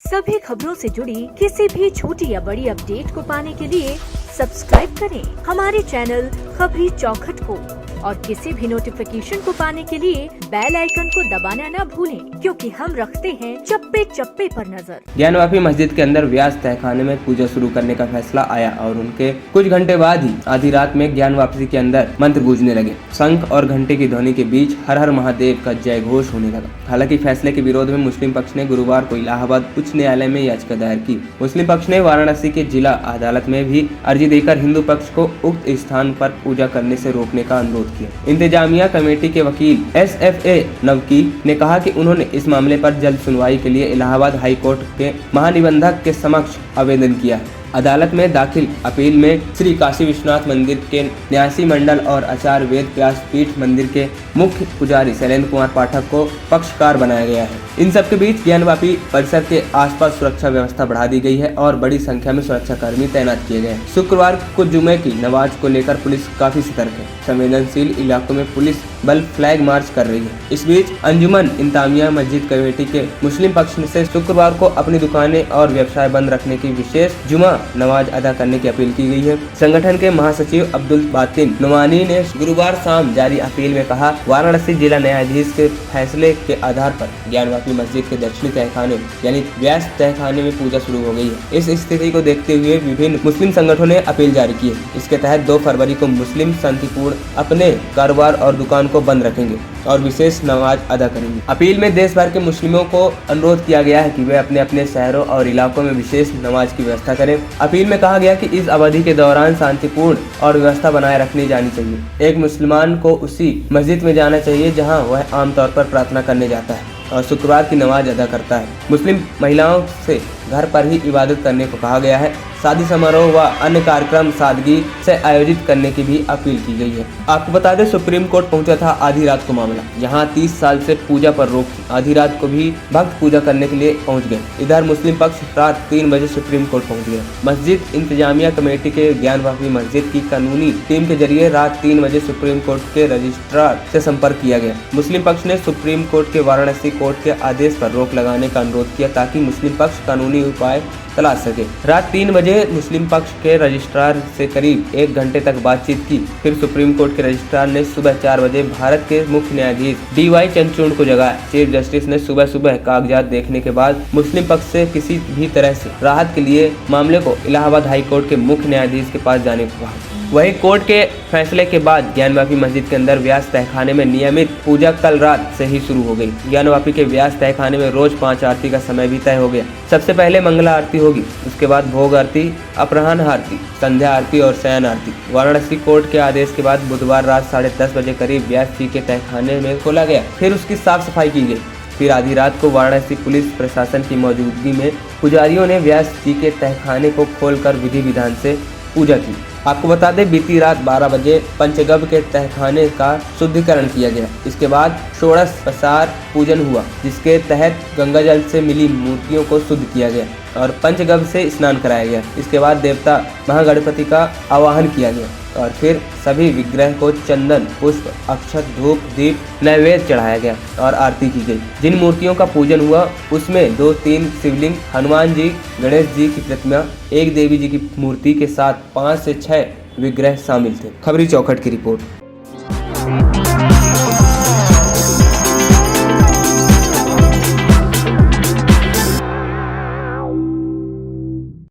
सभी खबरों से जुड़ी किसी भी छोटी या बड़ी अपडेट को पाने के लिए सब्सक्राइब करें हमारे चैनल खबरी चौखट को और किसी भी नोटिफिकेशन को पाने के लिए बेल आइकन को दबाना न भूलें, क्योंकि हम रखते हैं चप्पे चप्पे पर नजर। ज्ञानवापी मस्जिद के अंदर व्यास तहखाने में पूजा शुरू करने का फैसला आया और उनके कुछ घंटे बाद ही आधी रात में ज्ञान वापसी के अंदर मंत्र गूंजने लगे। शंख और घंटे की ध्वनि के बीच हर हर महादेव का जय घोष होने लगा। हालांकि फैसले के विरोध में मुस्लिम पक्ष ने गुरुवार को इलाहाबाद उच्च न्यायालय में याचिका दायर की। मुस्लिम पक्ष ने वाराणसी के जिला अदालत में भी अर्जी देकर हिंदू पक्ष को उक्त स्थान पर पूजा करने से रोकने का अनुरोध किया। इंतजामिया कमेटी के वकील SFA नवकी ने कहा कि उन्होंने इस मामले पर जल्द सुनवाई के लिए इलाहाबाद हाई कोर्ट के महानिबंधक के समक्ष आवेदन किया है। अदालत में दाखिल अपील में श्री काशी विश्वनाथ मंदिर के न्यासी मंडल और आचार्य वेद व्यास पीठ मंदिर के मुख्य पुजारी शैलेंद्र कुमार पाठक को पक्षकार बनाया गया है। इन सबके बीच ज्ञानवापी परिसर के आसपास सुरक्षा व्यवस्था बढ़ा दी गई है और बड़ी संख्या में सुरक्षा कर्मी तैनात किए गए हैं। शुक्रवार को जुमे की नमाज को लेकर पुलिस काफी सतर्क है। संवेदनशील इलाकों में पुलिस बल फ्लैग मार्च कर रही है। इस बीच अंजुमन इंतामिया मस्जिद कमेटी के मुस्लिम पक्ष से शुक्रवार को अपनी दुकानें और व्यवसाय बंद रखने की विशेष जुमा नमाज अदा करने की अपील की गई है। संगठन के महासचिव अब्दुल बातिन नुमानी ने गुरुवार शाम जारी अपील में कहा, वाराणसी जिला न्यायाधीश के फैसले के आधार पर ज्ञानवापी मस्जिद के दक्षिणी तहखाने यानी व्यास तहखाने में पूजा शुरू हो गई है। इस स्थिति को देखते हुए विभिन्न मुस्लिम संगठनों ने अपील जारी की है। इसके तहत 2 फरवरी को मुस्लिम शांतिपूर्ण अपने कारोबार और दुकान को बंद रखेंगे और विशेष नमाज अदा करेंगे। अपील में देश भर के मुस्लिमों को अनुरोध किया गया है कि वे अपने अपने शहरों और इलाकों में विशेष नमाज की व्यवस्था करें। अपील में कहा गया कि इस अवधि के दौरान शांतिपूर्ण और व्यवस्था बनाए रखनी जानी चाहिए। एक मुसलमान को उसी मस्जिद में जाना चाहिए जहां वह आमतौर पर प्रार्थना करने जाता है और शुक्रवार की नमाज अदा करता है। मुस्लिम महिलाओं से घर पर ही इबादत करने को कहा गया है। शादी समारोह व अन्य कार्यक्रम सादगी से आयोजित करने की भी अपील की गई है। आपको बता दें, सुप्रीम कोर्ट पहुंचा था आधी रात को मामला, जहां 30 साल से पूजा पर रोक थी। आधी रात को भी भक्त पूजा करने के लिए पहुंच गए। इधर मुस्लिम पक्ष रात 3 बजे सुप्रीम कोर्ट पहुंच गया। मस्जिद इंतजामिया कमेटी के ज्ञानवापी मस्जिद की कानूनी टीम के जरिए रात 3 बजे सुप्रीम कोर्ट के रजिस्ट्रार से संपर्क किया गया। मुस्लिम पक्ष ने सुप्रीम कोर्ट के वाराणसी कोर्ट के आदेश पर रोक लगाने का अनुरोध किया ताकि मुस्लिम पक्ष कानूनी उपाय तलाश सके। रात 3 बजे मुस्लिम पक्ष के रजिस्ट्रार से करीब 1 घंटे तक बातचीत की। फिर सुप्रीम कोर्ट के रजिस्ट्रार ने सुबह 4 बजे भारत के मुख्य न्यायाधीश DY चंद्रचूड़ को जगाया। चीफ जस्टिस ने सुबह सुबह कागजात देखने के बाद मुस्लिम पक्ष से किसी भी तरह से राहत के लिए मामले को इलाहाबाद हाई कोर्ट के मुख्य न्यायाधीश के पास जाने को कहा। वहीं कोर्ट के फैसले के बाद ज्ञानवापी मस्जिद के अंदर व्यास तहखाने में नियमित पूजा कल रात से ही शुरू हो गई। ज्ञानवापी के व्यास तहखाने में रोज 5 आरती का समय भी तय हो गया। सबसे पहले मंगला आरती होगी, उसके बाद भोग आरती, अपराह्न आरती, संध्या आरती और शयन आरती। वाराणसी कोर्ट के आदेश के बाद बुधवार रात 10:30 बजे करीब व्यास जी के तहखाने में खोला गया। फिर उसकी साफ सफाई की गई। फिर आधी रात को वाराणसी पुलिस प्रशासन की मौजूदगी में पुजारियों ने व्यास जी के तहखाने को खोलकर विधि विधान से पूजा की। आपको बता दें, बीती रात 12 बजे पंचगव्य के तहखाने का शुद्धिकरण किया गया। इसके बाद षोडश प्रसार पूजन हुआ, जिसके तहत गंगा जल से मिली मूर्तियों को शुद्ध किया गया और पंचगव्य से स्नान कराया गया। इसके बाद देवता महागणपति का आवाहन किया गया और फिर सभी विग्रह को चंदन, पुष्प, अक्षत, धूप, दीप, नैवेद्य चढ़ाया गया और आरती की गई। जिन मूर्तियों का पूजन हुआ उसमें 2-3 शिवलिंग, हनुमान जी, गणेश जी की प्रतिमा, एक देवी जी की मूर्ति के साथ 5 से 6 विग्रह शामिल थे। खबरी चौखट की रिपोर्ट।